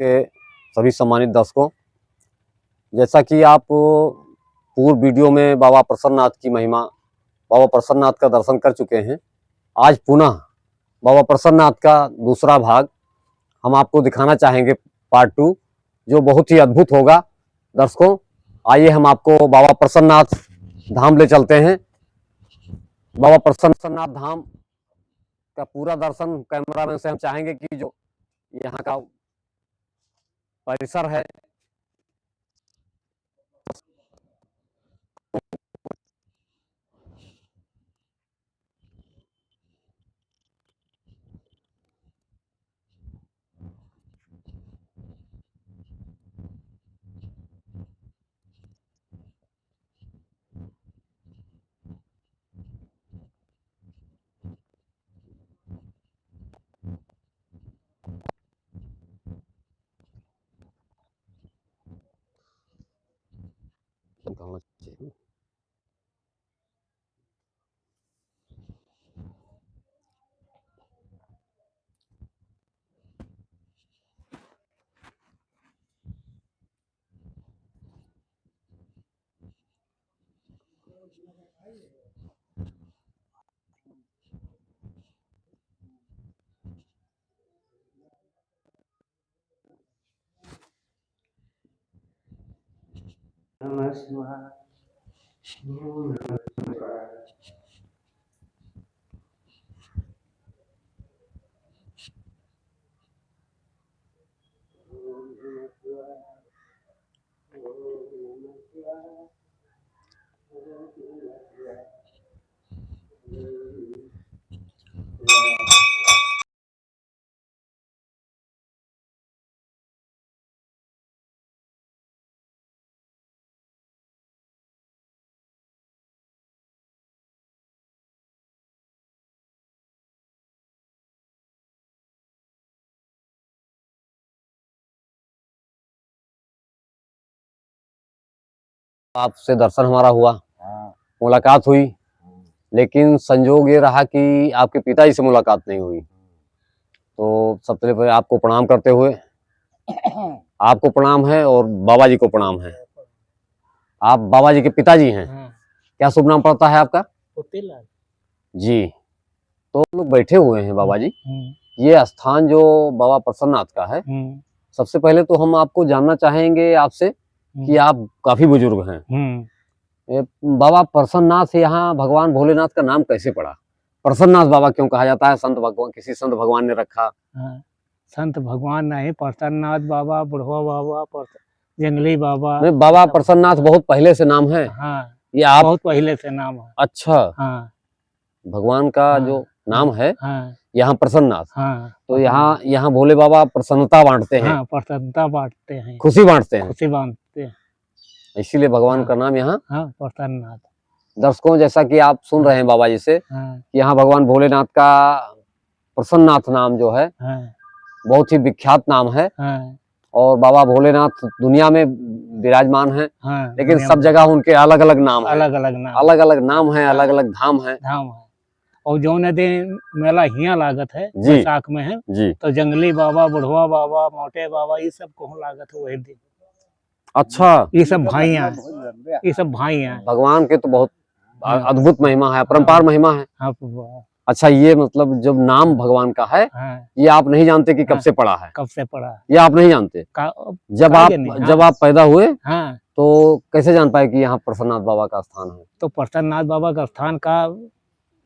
के सभी सम्मानित दर्शकों, जैसा कि आप पूर्व वीडियो में बाबा प्रसन्ननाथ की महिमा, बाबा प्रसन्ननाथ का दर्शन कर चुके हैं। आज पुनः बाबा प्रसन्ननाथ का दूसरा भाग हम आपको दिखाना चाहेंगे, पार्ट 2, जो बहुत ही अद्भुत होगा। दर्शकों, आइए हम आपको बाबा प्रसन्ननाथ धाम ले चलते हैं। बाबा प्रसन्ननाथ धाम का पूरा दर्शन कैमरामैन से हम चाहेंगे कि जो यहाँ का परिसर है, नमः शिवाय। ओम नमः शिवाय। ओम नमः शिवाय। ओम नमः शिवाय। ओम नमः शिवाय। आपसे दर्शन हमारा हुआ, मुलाकात हुई, लेकिन संजोग ये रहा कि आपके पिताजी से मुलाकात नहीं हुई। तो सबसे पहले आपको प्रणाम करते हुए, आपको प्रणाम है और बाबा जी को प्रणाम है। आप बाबा जी के पिताजी हैं। क्या शुभ नाम पड़ता है आपका? पुतीलाल जी। तो हम लोग बैठे हुए हैं बाबा जी। ये स्थान जो बाबा प्रसन्ननाथ का है, सबसे पहले तो हम आपको जानना चाहेंगे आपसे कि आप काफी बुजुर्ग हैं। बाबा प्रसन्ननाथ से यहाँ भगवान भोलेनाथ का नाम कैसे पड़ा? प्रसन्ननाथ बाबा क्यों कहा जाता है? संत भगवान, किसी संत भगवान ने रखा? संत भगवान नहीं, प्रसन्ननाथ बाबा, बुढ़वा बाबा, जंगली बाबा। नहीं, बाबा प्रसन्ननाथ बहुत पहले से नाम है। हाँ, ये आप बहुत पहले से नाम है। अच्छा। हाँ, भगवान का जो नाम है, हाँ, यहाँ प्रसन्ननाथ। हाँ, तो यहाँ भोले बाबा प्रसन्नता बांटते हैं। हाँ, प्रसन्नता बांटते हैं, खुशी बांटते हैं, खुशी बांटते हैं, इसीलिए भगवान का नाम यहाँ प्रसन्ननाथ। दर्शकों, जैसा कि आप सुन रहे हैं बाबा जी से, यहाँ भगवान भोलेनाथ का प्रसन्ननाथ नाम जो है बहुत ही विख्यात नाम है। और बाबा भोलेनाथ दुनिया में विराजमान है, लेकिन सब जगह उनके अलग अलग नाम है, अलग अलग नाम है, अलग अलग धाम है। और जो दिन मेला हिया लागत है, बैसाख में है जी, तो जंगली बाबा, बुढ़वा बाबा, मोटे बाबा, ये सब को लागत है वही दिन। अच्छा, ये सब भाई हैं, ये सब भाई हैं। भगवान के तो बहुत अद्भुत महिमा है, अपरंपार महिमा है। अच्छा, ये मतलब जब नाम भगवान का है, ये आप नहीं जानते कि कब से पड़ा है? कब से पड़ा? ये आप नहीं जानते? जब आप पैदा हुए तो कैसे जान पाए कि यहाँ प्रसन्ननाथ बाबा का स्थान है? तो प्रसन्ननाथ बाबा का स्थान का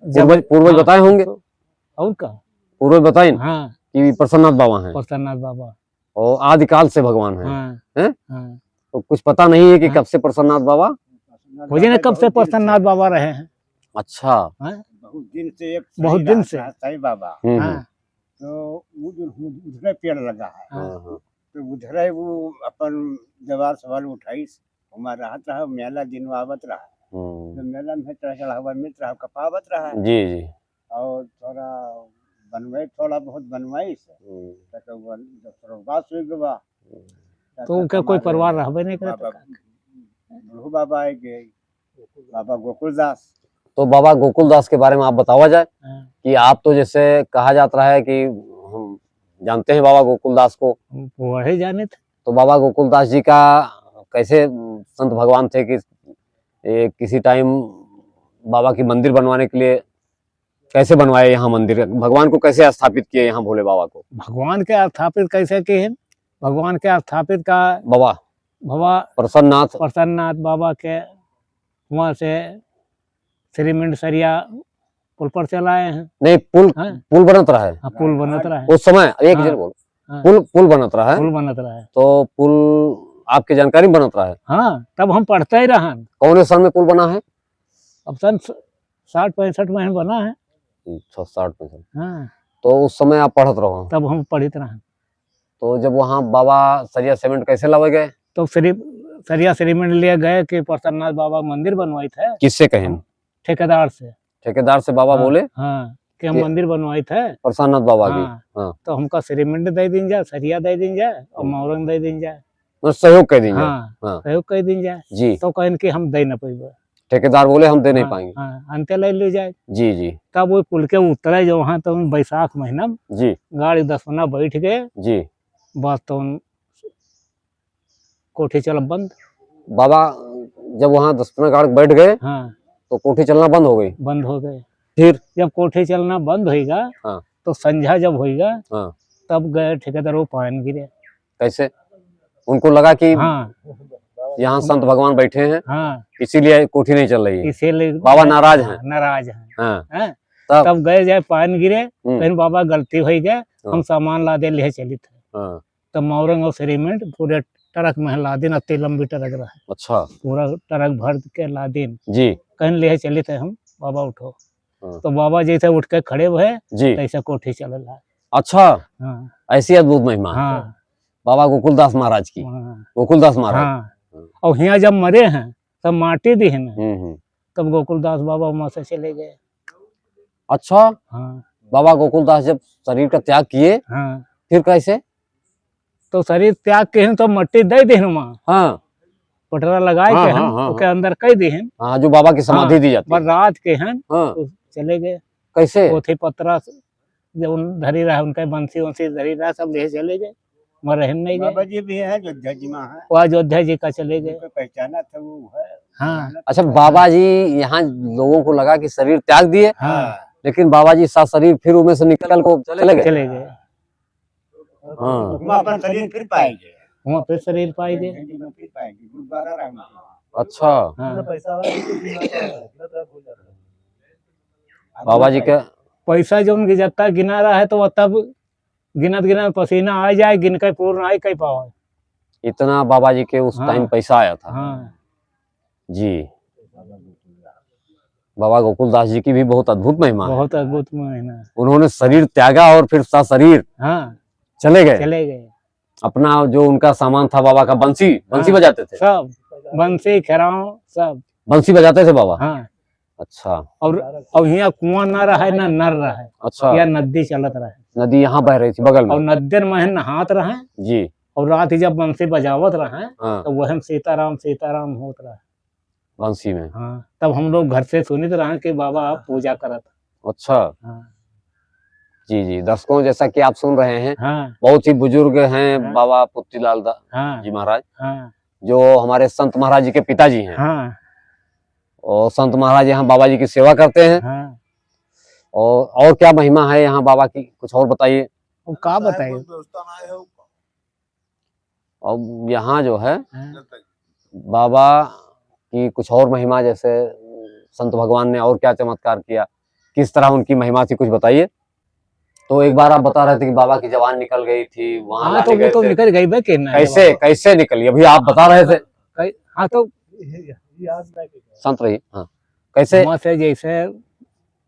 पूर्वज बताए होंगे। और का पूर्वज बताए कि प्रसन्ननाथ बाबा हैं। प्रसन्ननाथ बाबा और आदिकाल से भगवान हैं। तो कुछ पता नहीं है कि कब से प्रसन्ननाथ बाबा, मुझे ना कब से प्रसन्ननाथ बाबा रहे हैं। अच्छा, बहुत दिन से सही बाबा। तो वो जो उधर पेड़ लगा है, तो उधर वो अपन जवार सवाल उठाई हमारा रहा, मेला दिन आवत रहा, तो मेला में चढ़ावा मित रहा, कपावत रहा जी जी। और थोड़ा बनवाई, थोड़ा बहुत बनवाई से बात हुई गवा। तो उनका कोई परिवार रहबे नहीं करता। बुढ़ू बाबा आए गए, बाबा गोकुलदास। तो बाबा गोकुलदास के बारे में आप बतावा जाए कि आप तो जैसे कहा जाता है कि जानते हैं बाबा गोकुलदास को? वही जाने थे। तो बाबा गोकुलदास जी का कैसे संत भगवान थे कि किसी टाइम बाबा की मंदिर बनवाने के लिए कैसे बनवाए यहाँ मंदिर, भगवान को कैसे स्थापित किए यहाँ भोले बाबा को? भगवान के स्थापित कैसे किए हैं? भगवान के स्थापित का बाबा बाबा प्रसन्ननाथ बाबा के वहाँ से सीमेंट सरिया पुल पर चलाए हैं। नहीं, पुल पुल बनत रहा है। हाँ, पुल बनत रहा है उस समय एक जन बोल पुल बनत रहा है। पुल बनत रहा है। तो पुल आपके जानकारी में बनत रहा है? हाँ, तब हम पढ़ते ही रहा। कौन सन में पुल बना है? अब सन 60-65 में बना है। 60-65। हाँ, तो उस समय आप पढ़त रहो? तब हम पढ़ित रहा। तो जब वहाँ बाबा सरिया सीमेंट कैसे लावे गए? तो सरिया सीमेंट लिए गए कि प्रसन्ननाथ बाबा मंदिर बनवाई थे। किससे कहें? ठेकेदार से। ठेकेदार से बाबा बोले हाँ कि हम मंदिर बनवाई थे प्रसन्ननाथ बाबा की। हाँ, तो हमका सीमेंट दे दिन जाए, सरिया दे दिन जाए और मोरंग दे दिन जाए, सहयोग कर दीजिए। हाँ, सहयोग कर दिन जाए जी। तो कहन कि हम दे न पाएंगे। ठेकेदार बोले हम दे नहीं पाएंगे। अंते ले ले जाए। जी जी। तब वो पुल के उतरे जो वहाँ, तो बैसाख महीना जी गाड़ी 10 बैठ गए जी। बस तो कोठी चल बंद। बाबा जब वहाँ 10 गाड़ी बैठ गए हाँ, तो कोठी चलना बंद हो गई। बंद हो गए। फिर जब कोठी चलना बंद होगा हाँ, तो संझा जब होगा हाँ, तब गए ठेकेदार वो पान गिरे। कैसे? उनको लगा कि हाँ, यहाँ संत भगवान बैठे हैं, हाँ, इसीलिए कोठी नहीं चल रही है, इसीलिए बाबा नाराज हैं। नाराज हैं। हाँ, तब गए जाए पान गिरे, कहीं बाबा गलती हो गए, हम सामान ला दे ले चली थे। तब मोरंग और सीमेंट पूरे ट्रक में ला दिन, अति लंबी ट्रक रहा। अच्छा, पूरा ट्रक भर के ला दिन जी, कहीं ले चले थे हम। बाबा उठो, तो बाबा जैसे उठ के खड़े हुए तैसे कोठी चल रहा। अच्छा, हाँ, ऐसी अद्भुत महिमा। हाँ, बाबा गोकुलदास महाराज की। गोकुलदास महाराज। हाँ, और यहाँ जब मरे हैं तब माटी दी है ना, तब गोकुलदास बाबा वहां से चले गए। अच्छा, हाँ, बाबा गोकुलदास जब शरीर का त्याग किए, हाँ, फिर कैसे? तो शरीर त्याग के हैं तो मट्टी दे दी वहाँ। हाँ, पटरा लगाए के हैं, उसके अंदर कह दी हैं। हाँ, जो बाबा की समाधि दी जाती है। रात के हैं, तो चले गए। कैसे? पोथी पत्रा जब धरी रहा, उनका बंसी वंसी धरी रहा, सब ले चले गए। वहाँ रहने नहीं गए। बाबा जी भी है, अयोध्या जी में है। वो अयोध्या जी का चले गए। पहचाना था वो है। हाँ, अच्छा, बाबा जी यहाँ लोगों को लगा कि शरीर त्याग दिए, हाँ, लेकिन बाबा जी साथ शरीर फिर उनमें से निकल को चले गए। हाँ, वहाँ शरीर फिर पाएंगे, वहाँ फिर शरीर पाएंगे। अच्छा, बाबा जी का पैसा जो उनकी जत्ता गिना रहा है, तो वह तब गिनत गिनत पसीना आ जाए, गिन के पूर्ण आए कहीं पाओ। इतना बाबा जी के उस टाइम पैसा आया था। हाँ जी। बाबा गोकुलदास जी की भी बहुत अद्भुत महिमा, बहुत अद्भुत महिमा। उन्होंने शरीर त्यागा और फिर सा शरीर हाँ चले गए। अपना जो उनका सामान था, बाबा का बंसी बजाते थे, सब बंसी खराव सब बंसी बजाते थे बाबा। हाँ, अच्छा। और यहाँ कुआं न रहा है न नर रहा है। अच्छा, या नदी चलत रहा है, नदी यहाँ बह रही थी बगल में, और नदी में नहात रहे जी। और रात जब बंसी बजावत रहे, हाँ, तो वह सीताराम सीताराम होत रहा बंसी में। हाँ, तब हम लोग घर से सुनित रहे कि बाबा पूजा करत। अच्छा, हाँ, जी जी। दर्शकों, जैसा कि आप सुन रहे हैं, हाँ, बहुत ही बुजुर्ग हैं, हाँ, बाबा पुत्तीलाल जी महाराज, हाँ, जो हमारे संत महाराज जी के पिताजी हैं। हाँ, और संत महाराज यहाँ बाबा जी की सेवा करते हैं। हाँ, और क्या महिमा है यहाँ बाबा की, कुछ और बताइए। क्या बताइए? और यहाँ जो है, हाँ, बाबा की कुछ और महिमा, जैसे संत भगवान ने और क्या चमत्कार किया, किस तरह उनकी महिमा थी, कुछ बताइए। तो एक बार आप बता रहे थे कि बाबा की जवान निकल गई थी वहाँ। हाँ, तो वो तो निकल गई बे, कैसे निकली, अभी आप बता रहे थे। हाँ, तो संत रही। हाँ, कैसे? वहाँ से जैसे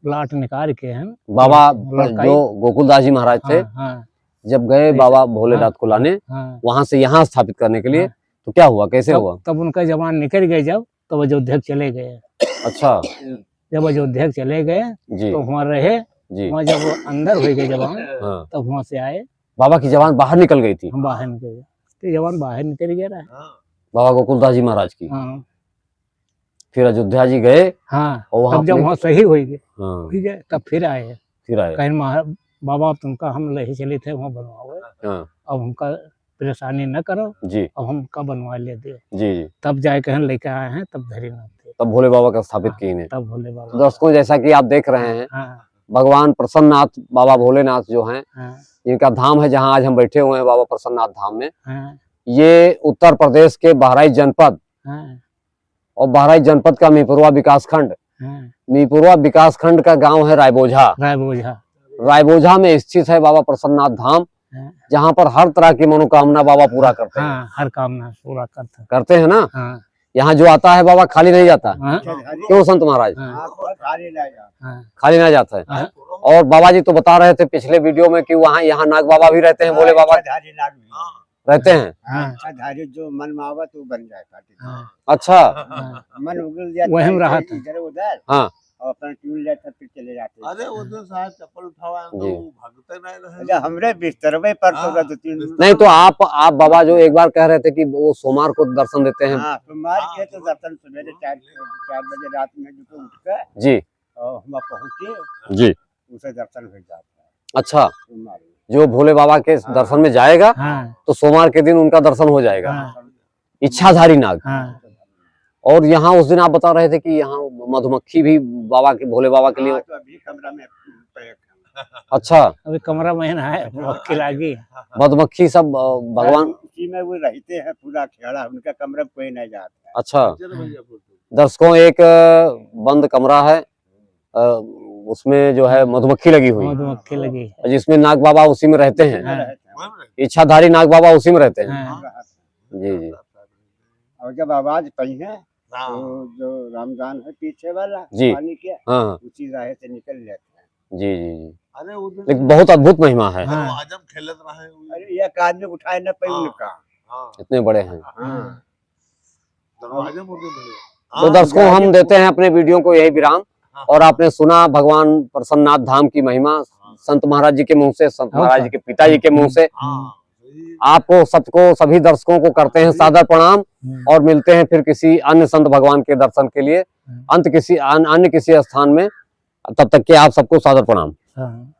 लाट निकाल के हैं बाबा जो गोकुलदास जी महाराज थे, हाँ, जब गए बाबा भोलेनाथ को लाने, हाँ, वहां से यहाँ स्थापित करने के लिए, हाँ, तो क्या हुआ, कैसे हुआ? तब उनका जवान निकल गए, जब तब अयोध्या चले गए। अच्छा, जब अयोध्या चले गए तो वहाँ रहे जी। वहाँ जब अंदर हो गए जवान, हाँ, तब वहाँ से आए। बाबा की जवान बाहर निकल गई थी। बाहर निकल गए, तो जवान बाहर निकल गया रहा। बाबा गोकुलदास जी महाराज की। हाँ, फिर अयोध्या जी गए। हाँ, और तब जब वहाँ सही हो गए, हाँ, तब फिर आए। कहीं बाबा तुमका हम ले चले थे वहाँ बनवावे, हाँ, अब हमका परेशानी न करो, जी अब हमका बनवा ले दे। जी जी। तब जाए कहीं लेके आए हैं, तब धरीनाथ थे, तब भोले बाबा का स्थापित किए हैं। तब भोले तो बाबा। दर्शकों, जैसा कि आप देख रहे हैं, हाँ भगवान प्रसन्ननाथ बाबा भोलेनाथ जो हैं, हाँ इनका धाम है जहां आज हम बैठे हुए हैं बाबा प्रसन्ननाथ धाम में। हाँ ये उत्तर प्रदेश के बहराइच जनपद हाँ और बहराइच जनपद का मीपुरवा विकासखंड, हाँ, मीपुरवा विकासखंड का गांव है रायबोझा। रायबोझा। रायबोझा में स्थित है बाबा प्रसन्ननाथ धाम, हाँ जहां पर हर तरह की मनोकामना बाबा पूरा करते हैं। हाँ, हर कामना पूरा करता। करते हैं ना। हाँ यहाँ जो आता है बाबा खाली नहीं जाता। हाँ क्यों संत महाराज? हाँ हाँ खाली ना जाता है। हाँ, और बाबा जी तो बता रहे थे पिछले वीडियो में कि वहाँ यहाँ नाग बाबा भी रहते हैं, भोले बाबा रहते हैं। हाँ जो मन मावत वो बन जाता है। हाँ अच्छा। हाँ, मन उगल जाता वहीं है, रहा था। इधर उधर हाँ और अपना ट्यून लेकर फिर चले जाते हैं। अरे उधर साहब चप्पल उठावा तो जी। भागते नहीं रहे। अच्छा, हमरे बिस्तरवे पर तो हाँ। 2-3 नहीं तो आप बाबा जो एक बार कह रहे थे कि वो सोमवार को दर्शन देते हैं। हाँ, सोमवार के तो दर्शन सवेरे 4 बजे रात में जो उठ कर जी और हम पहुँचे, जी। उसे दर्शन हो जाता है अच्छा, सोमवार में। जो भोले बाबा के दर्शन में जाएगा हाँ तो सोमवार के दिन उनका दर्शन हो जाएगा। हाँ इच्छाधारी नाग। हाँ, और यहाँ उस दिन आप बता रहे थे कि यहाँ मधुमक्खी भी बाबा के भोले बाबा के लिए। हाँ, तो अभी कमरा में पैक है। अच्छा, अभी कमरा महीना है, मक्खी लागी। मधुमक्खी सब भगवान। उसी में वो रहते हैं पूरा खेड़ा, उनका कमरा में कोई नहीं जाता है। अच्छा, चलो भैया फोटो। दर्शकों एक बंद कमरा है, उसमें जो है मधुमक्खी लगी हुई है, मधुमक्खी लगी है। जिसमें नाग बाबा उसी में रहते हैं। हाँ, इच्छाधारी नाग बाबा उसी में रहते हैं। हाँ जी जी और जब आवाज पई है हाँ। तो जो रामदान है पीछे वाला जी। पानी के, हाँ हाँ, उसी राह से निकल जाते हैं। जी जी जी। अरे उधर लेकिन बहुत अद्भुत महिमा है। हाँ। वो आजम खेलत रहे। अरे एक आदमी उठाए न पाई हाँ। उनका। हाँ इतने बड़े हैं। हाँ। दरवाजे में उधर मिले। तो दर्शकों, हम देते हैं अपने वीडियो को यही विराम। और आपने सुना भगवान प्रसन्ननाथ धाम की महिमा संत महाराज जी के मुंह से, संत महाराज जी के पिताजी के मुंह से। हाँ आपको सबको, सभी दर्शकों को करते हैं सादर प्रणाम और मिलते हैं फिर किसी अन्य संत भगवान के दर्शन के लिए अन्य किसी स्थान में। तब तक के आप सबको सादर प्रणाम। हाँ।